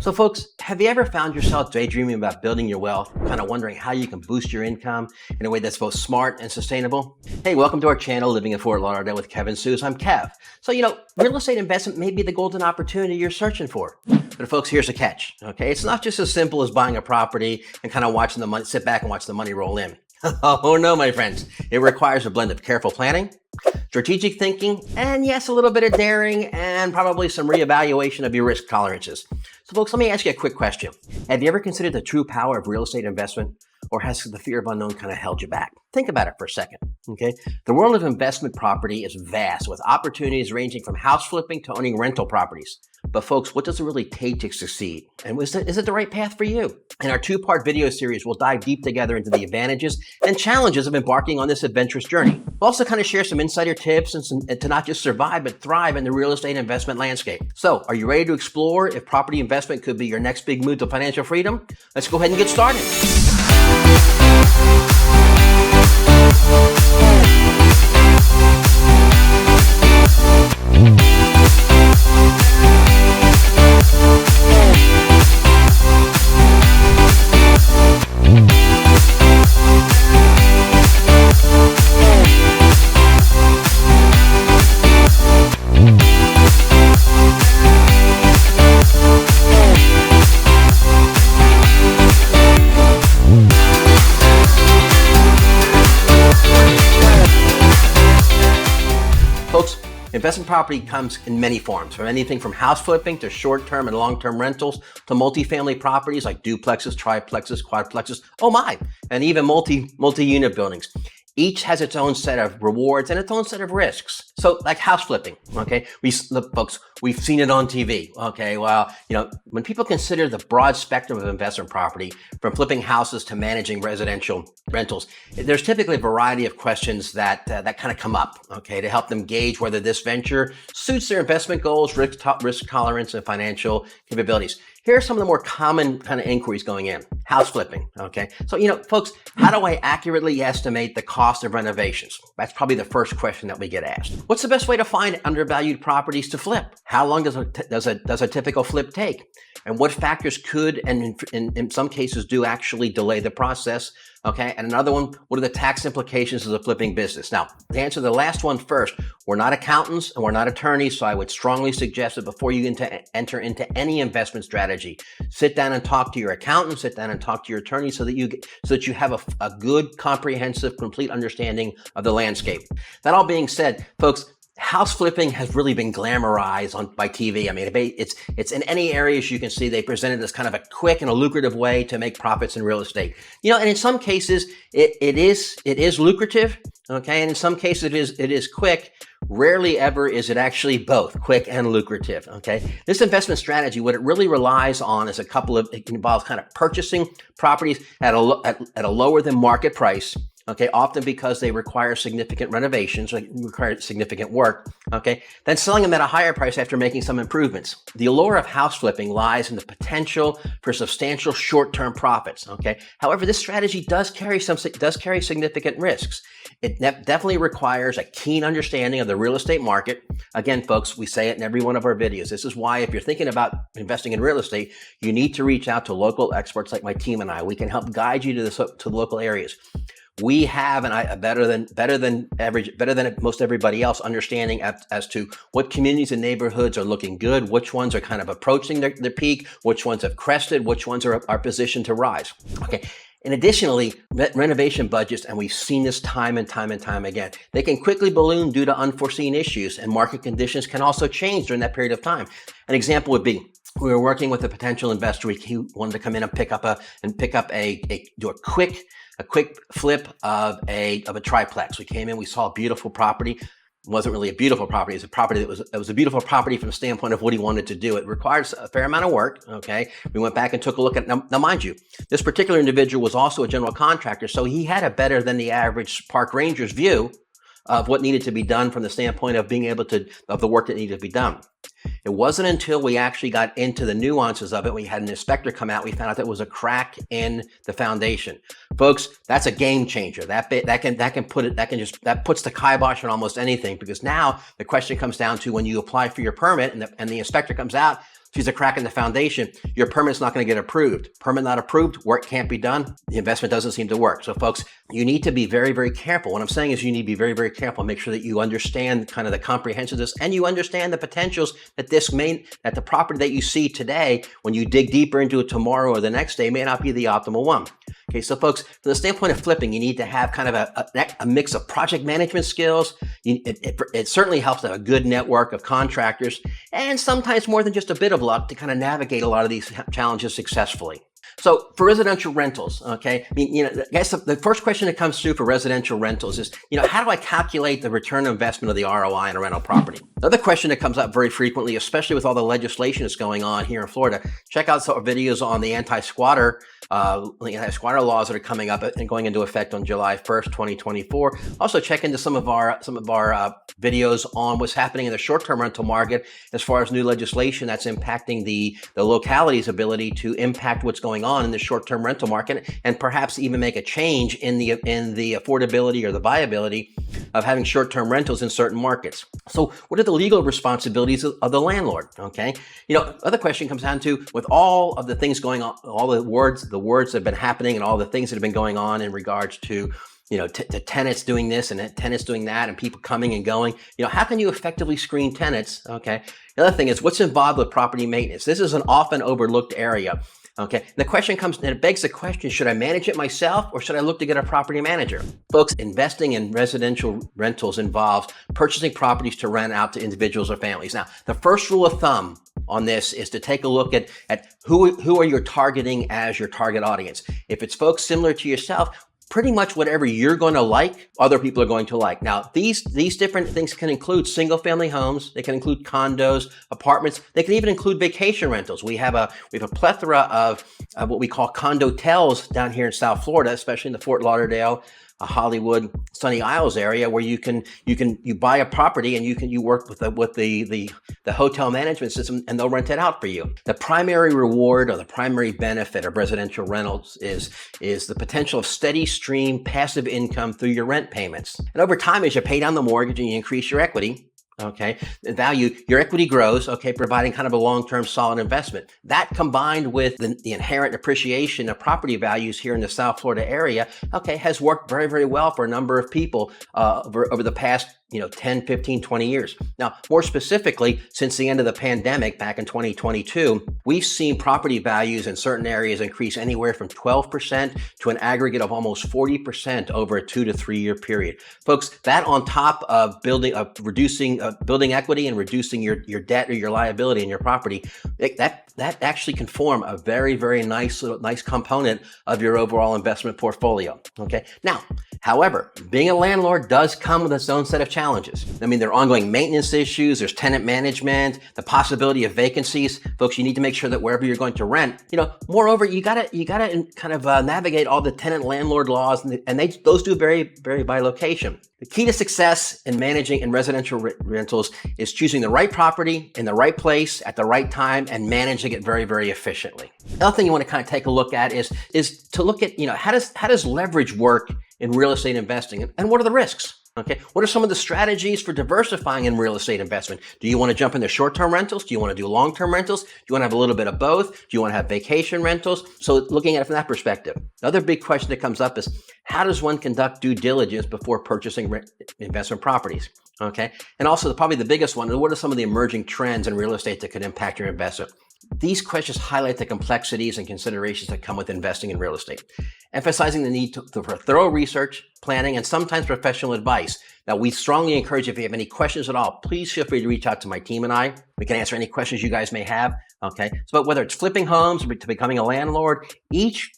So folks, have you ever found yourself daydreaming about building your wealth, kind of wondering how you can boost your income in a way that's both smart and sustainable? Hey, welcome to our channel, Living in Fort Lauderdale with Kev and Suze. I'm Kev. So, real estate investment may be the golden opportunity you're searching for. But folks, here's a catch, okay? It's not just as simple as buying a property and kind of watching the money, sit back and watch the money roll in. Oh no, my friends. It requires a blend of careful planning, strategic thinking, and yes, a little bit of daring and probably some reevaluation of your risk tolerances. So folks, let me ask you a quick question. Have you ever considered the true power of real estate investment, or has the fear of unknown kind of held you back? Think about it for a second, okay? The world of investment property is vast, with opportunities ranging from house flipping to owning rental properties. But folks, what does it really take to succeed? And is it the right path for you? In our two-part video series, we'll dive deep together into the advantages and challenges of embarking on this adventurous journey. We'll also kind of share some insider tips and to not just survive, but thrive in the real estate investment landscape. So, are you ready to explore if property investment could be your next big move to financial freedom? Let's go ahead and get started. Investment property comes in many forms, from anything from house flipping to short-term and long-term rentals to multifamily properties like duplexes, triplexes, quadplexes, oh my, and even multi-unit buildings. Each has its own set of rewards and its own set of risks. So like house flipping, okay? Folks, we've seen it on TV, okay? Well, when people consider the broad spectrum of investment property, from flipping houses to managing residential rentals, there's typically a variety of questions that kind of come up, okay, to help them gauge whether this venture suits their investment goals, risk tolerance, and financial capabilities. Here are some of the more common kind of inquiries going in. House flipping, okay? So, folks, how do I accurately estimate the cost of renovations? That's probably the first question that we get asked. What's the best way to find undervalued properties to flip? How long does a typical flip take? And what factors could, and in some cases do, actually delay the process? Okay, and another one, what are the tax implications of the flipping business? Now, to answer the last one first, we're not accountants and we're not attorneys, so I would strongly suggest that before you enter into any investment strategy, sit down and talk to your accountant, sit down and talk to your attorney so that you have a good, comprehensive, complete understanding of the landscape. That all being said, folks, house flipping has really been glamorized by TV. I mean, it's in any areas you can see they present it as kind of a quick and a lucrative way to make profits in real estate. And in some cases it is lucrative, okay, and in some cases it is quick. Rarely ever is it actually both quick and lucrative, okay? This investment strategy, what it really relies on is it involves kind of purchasing properties at a lower than market price, okay, often because they require significant renovations, require significant work, okay, then selling them at a higher price after making some improvements. The allure of house flipping lies in the potential for substantial short-term profits, okay? However, this strategy does carry significant risks. It definitely requires a keen understanding of the real estate market. Again, folks, we say it in every one of our videos. This is why if you're thinking about investing in real estate, you need to reach out to local experts like my team and I. We can help guide you to the local areas. We have better than most everybody else understanding as to what communities and neighborhoods are looking good, which ones are kind of approaching their peak, which ones have crested, which ones are positioned to rise. Okay. And additionally, renovation budgets, and we've seen this time and time again, they can quickly balloon due to unforeseen issues, and market conditions can also change during that period of time. An example would be, we were working with a potential investor. He wanted to come in and do a quick flip of a triplex. We came in, we saw a beautiful property. It wasn't really a beautiful property. It was a beautiful property from the standpoint of what he wanted to do. It requires a fair amount of work. Okay. We went back and took a look at it. Now, mind you, this particular individual was also a general contractor. So he had a better than the average park ranger's view of what needed to be done from the standpoint of of the work that needed to be done. It wasn't until we actually got into the nuances of it, we had an inspector come out, we found out that it was a crack in the foundation. Folks, that's a game changer. That puts the kibosh on almost anything, because now the question comes down to when you apply for your permit and the inspector comes out, sees a crack in the foundation, your permit's not going to get approved. Permit not approved, work can't be done, the investment doesn't seem to work. So folks, you need to be very, very careful. What I'm saying is you need to be very, very careful. Make sure that you understand kind of the comprehensiveness and you understand the potentials that that the property that you see today, when you dig deeper into it tomorrow or the next day, may not be the optimal one. Okay, so folks, from the standpoint of flipping, you need to have kind of a mix of project management skills. It certainly helps to have a good network of contractors, and sometimes more than just a bit of luck to kind of navigate a lot of these challenges successfully. So for residential rentals, okay, I mean, I guess the first question that comes through for residential rentals is, how do I calculate the return on investment of the ROI in a rental property? Another question that comes up very frequently, especially with all the legislation that's going on here in Florida, check out some videos on the anti-squatter laws that are coming up and going into effect on July 1st, 2024. Also check into some of our videos on what's happening in the short-term rental market as far as new legislation that's impacting the locality's ability to impact what's going on in the short-term rental market, and perhaps even make a change in the affordability or the viability of having short-term rentals in certain markets. So what are the legal responsibilities of the landlord? Okay, other question comes down to, with all of the things going on, all the words that have been happening and all the things that have been going on in regards to to tenants doing this and tenants doing that and people coming and going, how can you effectively screen tenants? Okay, the other thing is, what's involved with property maintenance? This is an often overlooked area. Okay, and the question comes, and it begs the question, should I manage it myself or should I look to get a property manager? Folks, investing in residential rentals involves purchasing properties to rent out to individuals or families. Now, the first rule of thumb on this is to take a look at who are you targeting as your target audience. If it's folks similar to yourself, pretty much whatever you're going to like, other people are going to like. Now, these different things can include single-family homes. They can include condos, apartments. They can even include vacation rentals. We have a plethora of what we call condotels down here in South Florida, especially in the Fort Lauderdale, Hollywood, Sunny Isles area, where you buy a property and you work with the hotel management system and they'll rent it out for you. The primary reward or the primary benefit of residential rentals is the potential of steady stream passive income through your rent payments. And over time, as you pay down the mortgage and you increase your equity, okay, your equity grows, okay, providing kind of a long-term solid investment. That combined with the inherent appreciation of property values here in the South Florida area, okay, has worked very, very well for a number of people over the past 10, 15, 20 years. Now, more specifically, since the end of the pandemic back in 2022, we've seen property values in certain areas increase anywhere from 12% to an aggregate of almost 40% over a 2 to 3 year period. Folks, that on top of building equity and reducing your debt or your liability in your property, that actually can form a very, very nice component of your overall investment portfolio. Okay. Now, however, being a landlord does come with its own set of challenges. I mean, there are ongoing maintenance issues, there's tenant management, the possibility of vacancies. Folks, you need to make sure that wherever you're going to rent, moreover, you gotta kind of navigate all the tenant landlord laws, and those do vary by location. The key to success in managing in residential rentals is choosing the right property in the right place at the right time and managing it very, very efficiently. The other thing you want to kind of take a look at is to look at, how does leverage work in real estate investing, and what are the risks? Okay, what are some of the strategies for diversifying in real estate investment? Do you want to jump into short-term rentals? Do you want to do long-term rentals? Do you want to have a little bit of both? Do you want to have vacation rentals? So looking at it from that perspective. The other big question that comes up is, how does one conduct due diligence before purchasing investment properties? Okay, and also probably the biggest one, what are some of the emerging trends in real estate that could impact your investment? These questions highlight the complexities and considerations that come with investing in real estate, emphasizing the need for thorough research, planning, and sometimes professional advice. Now, we strongly encourage, if you have any questions at all, please feel free to reach out to my team and I. We can answer any questions you guys may have. Okay, so whether it's flipping homes or to becoming a landlord, each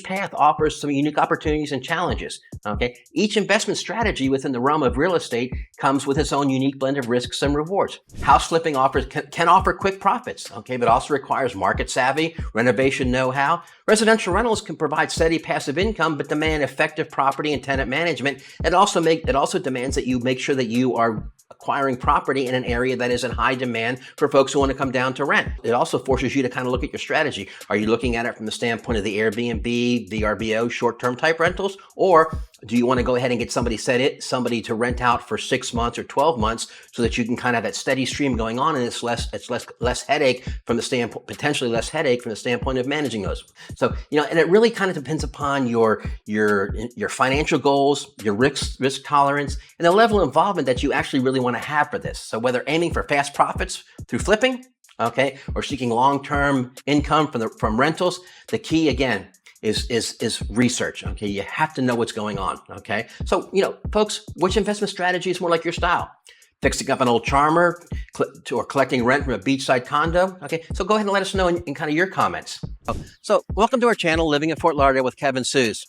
path offers some unique opportunities and challenges. Okay, each investment strategy within the realm of real estate comes with its own unique blend of risks and rewards. House flipping can offer quick profits, okay, but also requires market savvy, renovation know-how. Residential rentals can provide steady passive income, but demand effective property and tenant management. It also demands that you make sure that you are acquiring property in an area that is in high demand for folks who want to come down to rent. It also forces you to kind of look at your strategy. Are you looking at it from the standpoint of the Airbnb, VRBO, short-term type rentals, or Do you want to go ahead and get somebody to rent out for 6 months or 12 months so that you can kind of have that steady stream going on, and it's less headache from the standpoint, potentially less headache from the standpoint of managing those. So, and it really kind of depends upon your financial goals, your risk tolerance, and the level of involvement that you actually really want to have for this. So whether aiming for fast profits through flipping, okay, or seeking long-term income from rentals, the key again is research. Okay, you have to know what's going on. Okay, so folks, which investment strategy is more like your style? Fixing up an old charmer or collecting rent from a beachside condo? Okay, so go ahead and let us know in kind of your comments. So welcome to our channel, Living in Fort Lauderdale with Kevin Suze.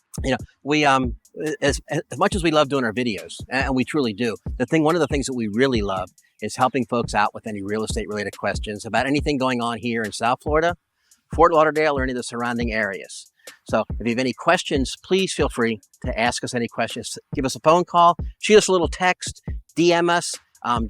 We as much as we love doing our videos, and we truly do, one of the things that we really love is helping folks out with any real estate related questions about anything going on here in South Florida, Fort Lauderdale, or any of the surrounding areas. So if you have any questions, please feel free to ask us any questions. Give us a phone call, shoot us a little text, DM us,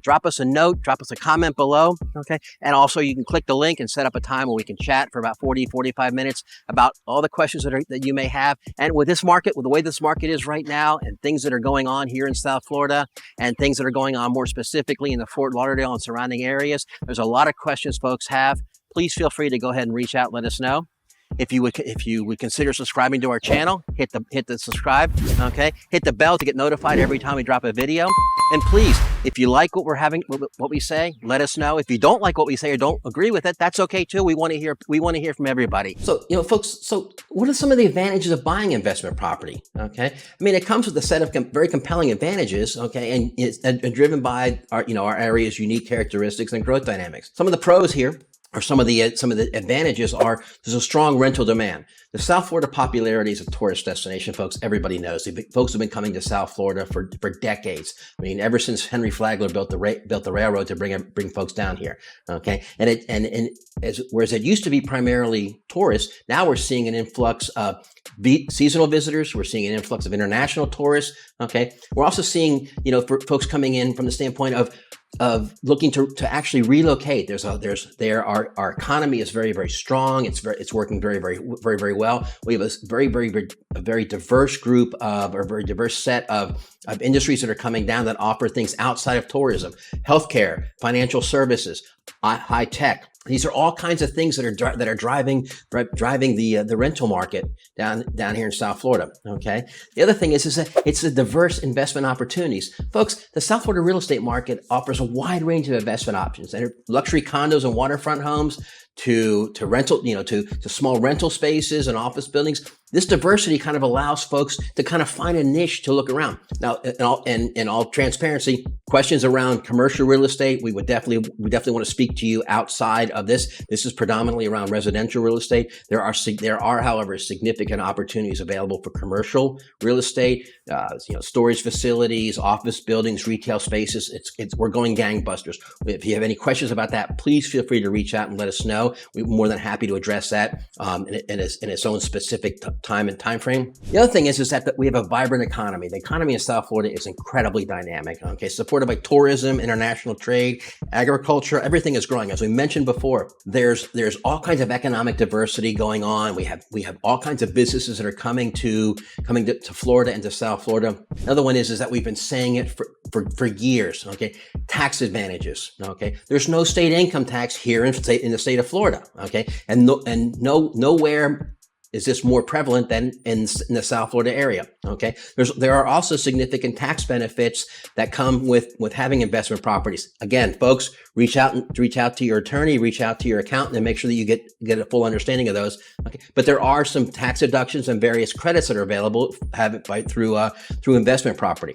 drop us a note, drop us a comment below, okay? And also you can click the link and set up a time where we can chat for about 40-45 minutes about all the questions that you may have. And with this market, with the way this market is right now, and things that are going on here in South Florida, and things that are going on more specifically in the Fort Lauderdale and surrounding areas, there's a lot of questions folks have. Please feel free to go ahead and reach out and let us know. If you would consider subscribing to our channel, hit the subscribe, okay? Hit the bell to get notified every time we drop a video. And please, if you like what we say, let us know. If you don't like what we say or don't agree with it, that's okay too. We want to hear from everybody. So, folks, so what are some of the advantages of buying investment property? Okay, I mean, it comes with a set of very compelling advantages, okay, and it's driven by our area's unique characteristics and growth dynamics. Some of the pros here, or some of the advantages are, there's a strong rental demand. The South Florida popularity is a tourist destination, folks. Everybody knows. Folks have been coming to South Florida for decades. I mean, ever since Henry Flagler built the railroad to bring folks down here. Okay, whereas it used to be primarily tourists, now we're seeing an influx of seasonal visitors. We're seeing an influx of international tourists. Okay, we're also seeing for folks coming in from the standpoint of looking to actually relocate. Our economy is very, very strong. It's working very, very, very, very well. We have a very diverse group or very diverse set of industries that are coming down that offer things outside of tourism, healthcare, financial services, high tech. These are all kinds of things that are driving the rental market down here in South Florida. Okay. The other thing is that it's a diverse investment opportunities, folks. The South Florida real estate market offers a wide range of investment options, and luxury condos and waterfront homes to rental, to small rental spaces and office buildings. This diversity kind of allows folks to kind of find a niche to look around. Now, in all transparency, questions around commercial real estate, we definitely want to speak to you outside of this. This is predominantly around residential real estate. There are, however, significant opportunities available for commercial real estate, storage facilities, office buildings, retail spaces. We're going gangbusters. If you have any questions about that, please feel free to reach out and let us know. We're more than happy to address that in its own specific time and time frame. The other thing is that we have a vibrant economy. The economy in South Florida is incredibly dynamic. Okay, supported by tourism, international trade, agriculture. Everything is growing. As we mentioned before, there's all kinds of economic diversity going on. We have all kinds of businesses that are coming to Florida and to South Florida. Another one is that we've been saying it for years. Okay, tax advantages. Okay, there's no state income tax here in the state of Florida. Okay, and nowhere is this more prevalent than in the South Florida area. Okay, there are also significant tax benefits that come with having investment properties. Again, folks, reach out to your attorney, reach out to your accountant, and make sure that you get a full understanding of those. Okay, but there are some tax deductions and various credits that are available through investment property.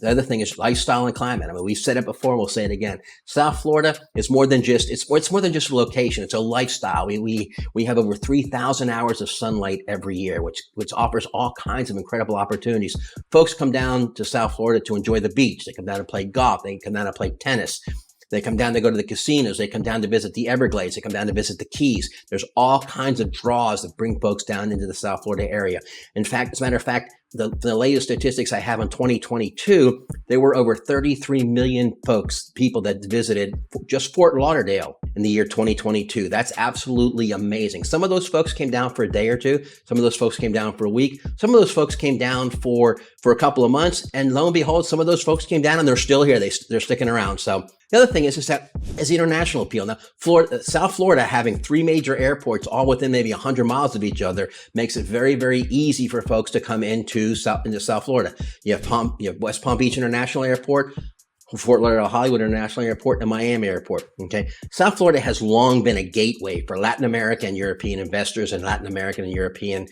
The other thing is lifestyle and climate. I mean, we've said it before, we'll say it again. South Florida is more than just it's more than just a location. It's a lifestyle. We have over 3,000 hours of sunlight every year, which offers all kinds of incredible opportunities. Folks come down to South Florida to enjoy the beach. They come down to play golf. They come down to play tennis. They come down to go to the casinos. They come down to visit the Everglades. They come down to visit the Keys. There's all kinds of draws that bring folks down into the South Florida area. In fact, as a matter of fact, the latest statistics I have in 2022, there were over 33 million people that visited just Fort Lauderdale in the year 2022. That's absolutely amazing. Some of those folks came down for a day or two. Some of those folks came down for a week. Some of those folks came down for a couple of months. And lo and behold, some of those folks came down and they're still here. They're sticking around. So the other thing is that as the international appeal. Now, South Florida having 3 major airports all within maybe 100 miles of each other makes it very, very easy for folks to come into South Florida. You have West Palm Beach International Airport, Fort Lauderdale Hollywood International Airport, and Miami Airport. Okay, South Florida has long been a gateway for Latin American and European investors and Latin American and European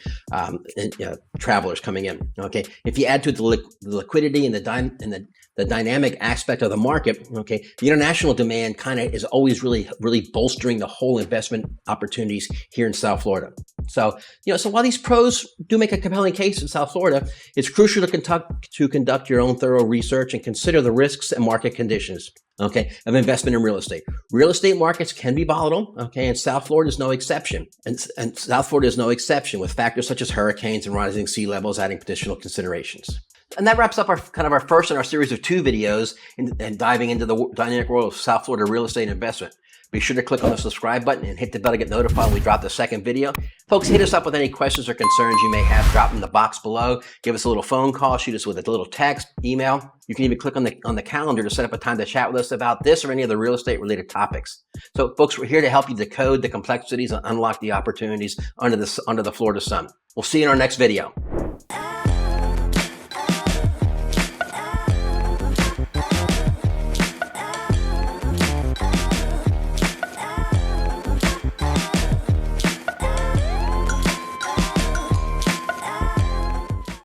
travelers coming in. Okay, if you add to it the liquidity and the dynamic aspect of the market, okay, the international demand kind of is always really bolstering the whole investment opportunities here in South Florida. So, so while these pros do make a compelling case in South Florida, it's crucial to conduct your own thorough research and consider the risks and market conditions, okay, of investment in real estate. Real estate markets can be volatile, okay, and South Florida is no exception. And South Florida is no exception, with factors such as hurricanes and rising sea levels adding additional considerations. And that wraps up our first in our series of 2 videos and diving into the dynamic world of South Florida real estate investment. Be sure to click on the subscribe button and hit the bell to get notified when we drop the second video. Folks, hit us up with any questions or concerns you may have. Drop them in the box below. Give us a little phone call. Shoot us with a little text, email. You can even click on the calendar to set up a time to chat with us about this or any of the real estate related topics. So, folks, we're here to help you decode the complexities and unlock the opportunities under the Florida sun. We'll see you in our next video.